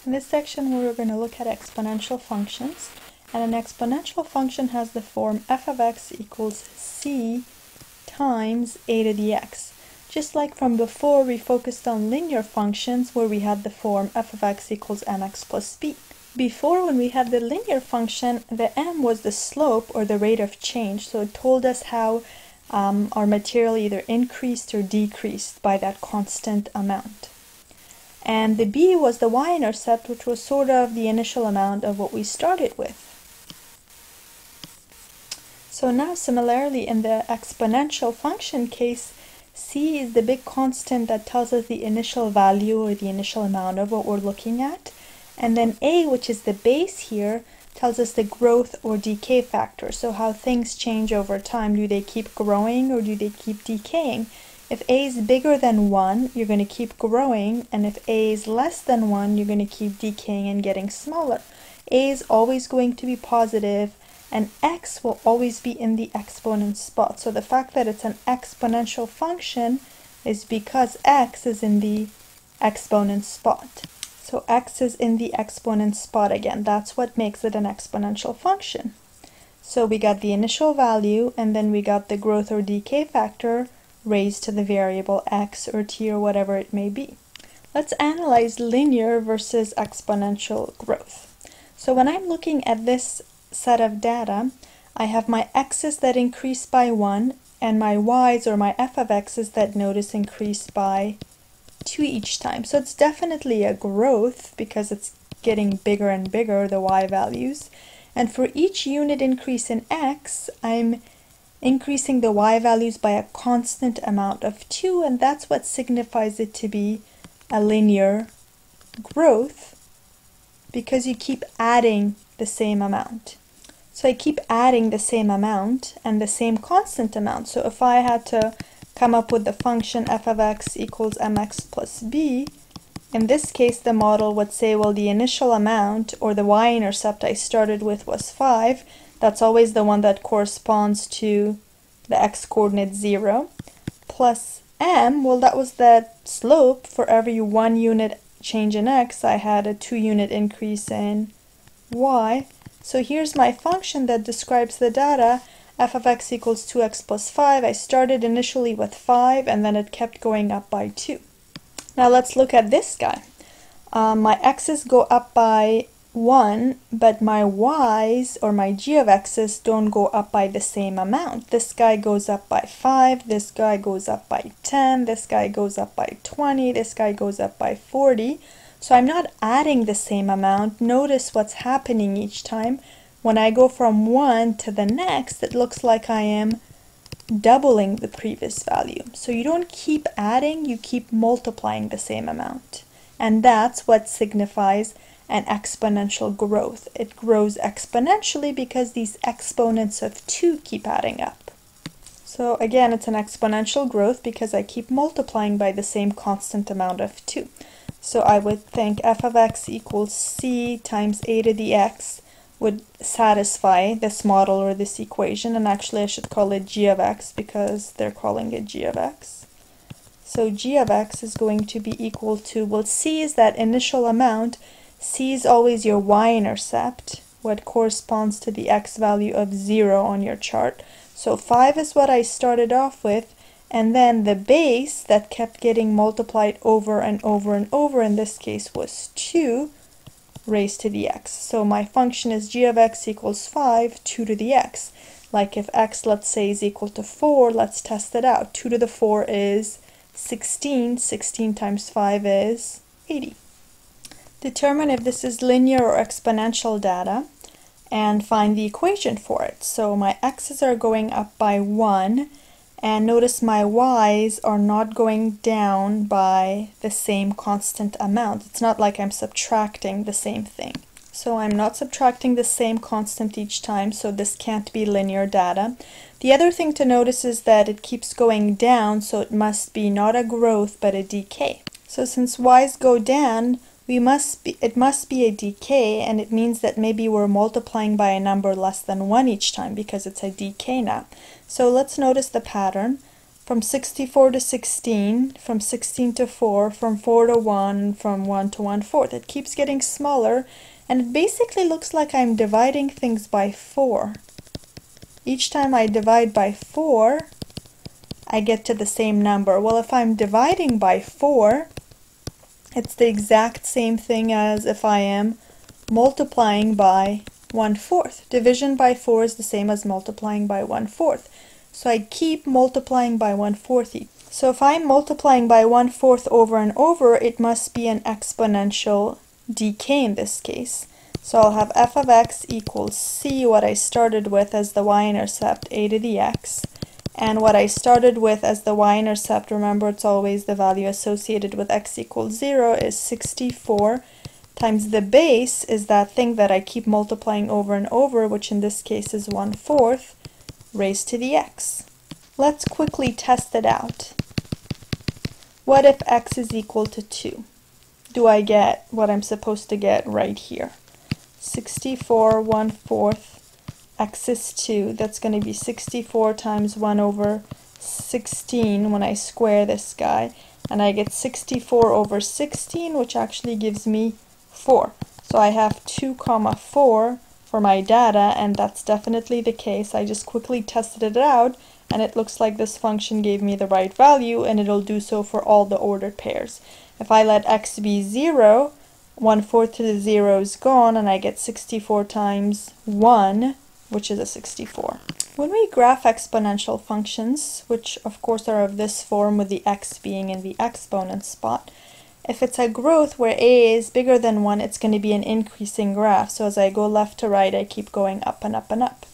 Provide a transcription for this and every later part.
In this section we're going to look at exponential functions, and an exponential function has the form f of x equals c times a to the x. Just like from before, we focused on linear functions where we had the form f of x equals mx plus b. Before, when we had the linear function, the m was the slope or the rate of change, so it told us how our material either increased or decreased by that constant amount. And the b was the y-intercept, which was sort of the initial amount of what we started with. So now similarly in the exponential function case, c is the big constant that tells us the initial value or the initial amount of what we're looking at. And then a, which is the base here, tells us the growth or decay factor. So how things change over time. Do they keep growing or do they keep decaying? If a is bigger than 1, you're going to keep growing, and if a is less than 1, you're going to keep decaying and getting smaller. A is always going to be positive, and x will always be in the exponent spot. So the fact that it's an exponential function is because x is in the exponent spot. So x is in the exponent spot again. That's what makes it an exponential function. So we got the initial value, and then we got the growth or decay factor raised to the variable x or t or whatever it may be. Let's analyze linear versus exponential growth. So when I'm looking at this set of data, I have my x's that increase by 1 and my y's or my f of x's that notice increase by 2 each time. So it's definitely a growth because it's getting bigger and bigger, the y values. And for each unit increase in x, I'm increasing the y values by a constant amount of 2, and that's what signifies it to be a linear growth, because you keep adding the same amount. So I keep adding the same amount and the same constant amount. So if I had to come up with the function f of x equals mx plus b, in this case the model would say, well, the initial amount or the y-intercept I started with was 5. That's always the one that corresponds to the x-coordinate 0, plus m, well, that was the slope. For every 1 unit change in x, I had a 2-unit increase in y. So here's my function that describes the data, f of x equals 2x plus 5. I started initially with 5, and then it kept going up by 2. Now let's look at this guy. My x's go up by 1, but my y's or my g of x's don't go up by the same amount. This guy goes up by 5, this guy goes up by 10, this guy goes up by 20, this guy goes up by 40. So I'm not adding the same amount. Notice what's happening each time. When I go from one to the next, it looks like I am doubling the previous value. So you don't keep adding, you keep multiplying the same amount. And that's what signifies an exponential growth. It grows exponentially because these exponents of 2 keep adding up. So again, it's an exponential growth because I keep multiplying by the same constant amount of 2. So I would think f of x equals c times a to the x would satisfy this model or this equation, and actually I should call it g of x because they're calling it g of x. So g of x is going to be equal to, well, c is that initial amount. C is always your y-intercept, what corresponds to the x value of 0 on your chart. So 5 is what I started off with, and then the base that kept getting multiplied over and over and over, in this case was 2 raised to the x. So my function is g of x equals 5, 2 to the x. Like if x, let's say, is equal to 4, let's test it out. 2 to the 4 is 16, 16 times 5 is 80. Determine if this is linear or exponential data and find the equation for it. So my x's are going up by 1, and notice my y's are not going down by the same constant amount. It's not like I'm subtracting the same thing. So I'm not subtracting the same constant each time, so this can't be linear data. The other thing to notice is that it keeps going down, so it must be not a growth but a decay. So since y's go down, it must be a decay, and it means that maybe we're multiplying by a number less than 1 each time because it's a decay now. So let's notice the pattern. from 64 to 16, from 16 to 4, from 4 to 1, from 1 to 1/4. It keeps getting smaller, and it basically looks like I'm dividing things by 4. Each time I divide by 4, I get to the same number. Well, if I'm dividing by 4, it's the exact same thing as if I am multiplying by 1/4. Division by 4 is the same as multiplying by 1/4. So I keep multiplying by 1/4. So if I'm multiplying by 1/4 over and over, it must be an exponential decay in this case. So I'll have f of x equals c, what I started with as the y-intercept, a to the x, and what I started with as the y-intercept, remember it's always the value associated with x equals 0, is 64 times the base is that thing that I keep multiplying over and over, which in this case is 1/4, raised to the x. Let's quickly test it out. What if x is equal to 2? Do I get what I'm supposed to get right here? 64 1/4, x is 2. That's going to be 64 times 1 over 16 when I square this guy. And I get 64 over 16, which actually gives me 4. So I have 2, 4 for my data, and that's definitely the case. I just quickly tested it out, and it looks like this function gave me the right value, and it'll do so for all the ordered pairs. If I let x be 0, 1/4 to the 0 is gone, and I get 64 times 1, which is a 64. When we graph exponential functions, which of course are of this form with the x being in the exponent spot, if it's a growth where a is bigger than 1, it's going to be an increasing graph. So as I go left to right, I keep going up and up and up.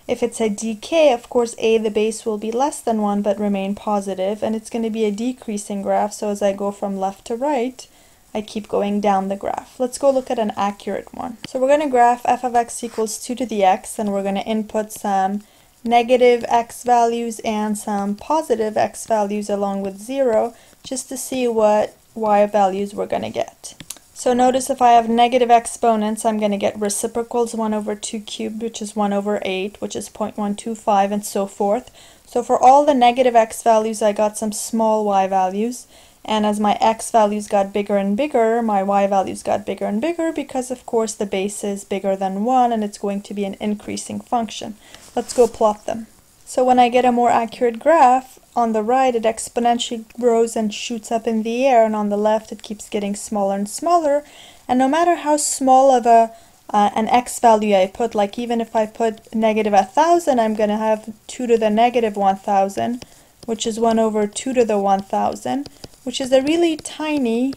If it's a decay, of course, a, the base, will be less than 1 but remain positive, and it's going to be a decreasing graph. So as I go from left to right, I keep going down the graph. Let's go look at an accurate one. So we're going to graph f of x equals 2 to the x, and we're going to input some negative x values and some positive x values along with 0, just to see what y values we're going to get. So notice if I have negative exponents, I'm going to get reciprocals 1 over 2 cubed, which is 1 over 8, which is 0.125, and so forth. So for all the negative x values, I got some small y values. And as my x values got bigger and bigger, my y values got bigger and bigger, because of course the base is bigger than 1, and it's going to be an increasing function. Let's go plot them. So when I get a more accurate graph, on the right it exponentially grows and shoots up in the air, and on the left it keeps getting smaller and smaller. And no matter how small of an x value I put, like even if I put negative 1,000, I'm going to have 2 to the negative 1,000, which is 1 over 2 to the 1,000, which is a really tiny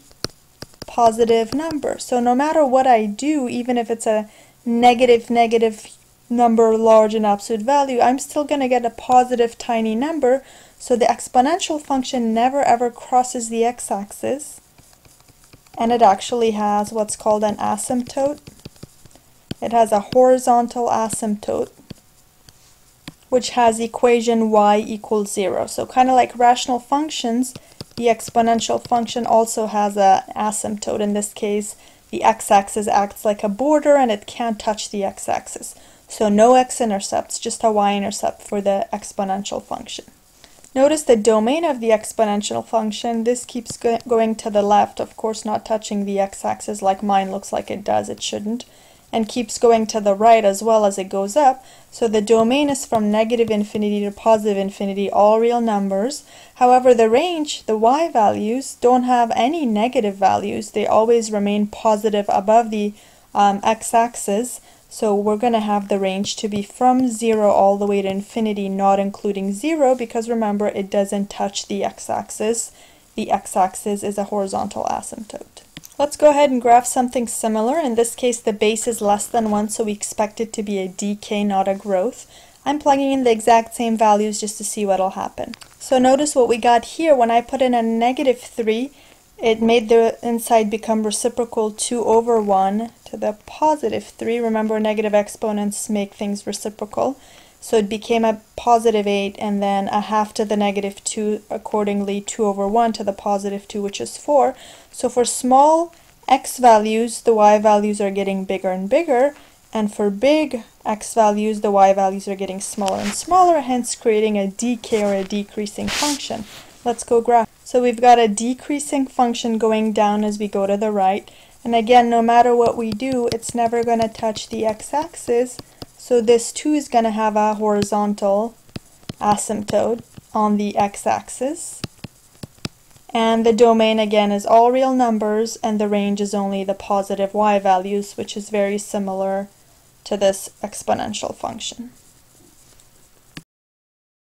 positive number. So no matter what I do, even if it's a negative number large in absolute value, I'm still going to get a positive tiny number. So the exponential function never ever crosses the x-axis, and it actually has what's called an asymptote. It has a horizontal asymptote, which has equation y equals 0. So kind of like rational functions, the exponential function also has an asymptote. In this case, the x-axis acts like a border, and it can't touch the x-axis. So no x-intercepts, just a y-intercept for the exponential function. Notice the domain of the exponential function. This keeps going to the left, of course not touching the x-axis like mine looks like it does. It shouldn't. And keeps going to the right as well as it goes up. So the domain is from negative infinity to positive infinity, all real numbers. However, the range, the y values, don't have any negative values. They always remain positive above the x-axis. So we're going to have the range to be from 0 all the way to infinity, not including 0, because remember, it doesn't touch the x-axis. The x-axis is a horizontal asymptote. Let's go ahead and graph something similar. In this case, the base is less than 1, so we expect it to be a decay, not a growth. I'm plugging in the exact same values just to see what will happen. So notice what we got here. When I put in a negative 3, it made the inside become reciprocal 2 over 1 to the positive 3. Remember, negative exponents make things reciprocal. So it became a positive 8, and then a half to the negative 2, accordingly 2 over 1 to the positive 2, which is 4. So for small x values, the y values are getting bigger and bigger, and for big x values, the y values are getting smaller and smaller, hence creating a decay or a decreasing function. Let's go graph. So we've got a decreasing function going down as we go to the right. And again, no matter what we do, it's never going to touch the x-axis. So this too is going to have a horizontal asymptote on the x-axis. And the domain again is all real numbers, and the range is only the positive y values, which is very similar to this exponential function.